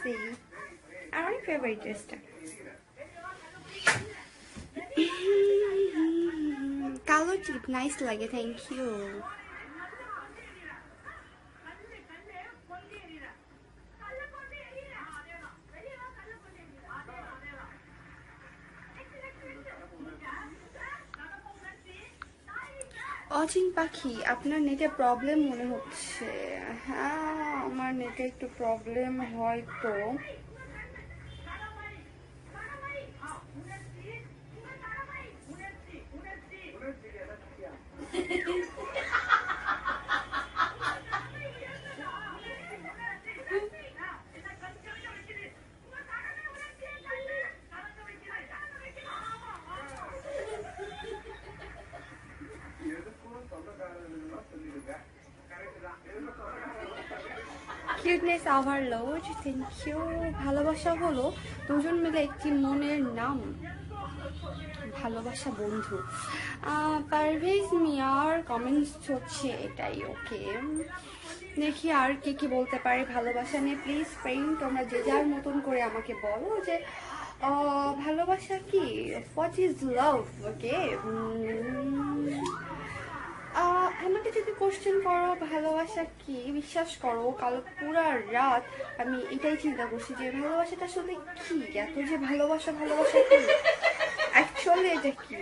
C আর অনেক favourite ড্রেসটা। কালো টিপ নাইস লাগে, থ্যাংক ইউ। অচিন পাখি, আপনার নেটে প্রবলেম মনে হচ্ছে। হ্যাঁ, আমার নেটে একটু প্রবলেম হয়তো। Cuteness overload, thank you. ভালোবাসা হলো দুজন মিলে একটি মনের নাম, ভালোবাসা বন্ধু। পারভেজ মিয়ার কমেন্টস হচ্ছে এটাই। ওকে, দেখি আর কে কি বলতে পারে ভালোবাসা নিয়ে। প্লিজ ফ্রেন্ড, তোমরা যে যার মতন করে আমাকে বলো যে ভালোবাসা কি, হোয়াট ইজ লাভ। ওকে, আমাকে যদি কোশ্চেন করো ভালোবাসা কি, বিশ্বাস করো কাল পুরা রাত আমি এটাই চিন্তা করছি যে ভালোবাসাটা আসলে কি, এত যে ভালোবাসা কি, অ্যাকচুয়ালি এটা কি।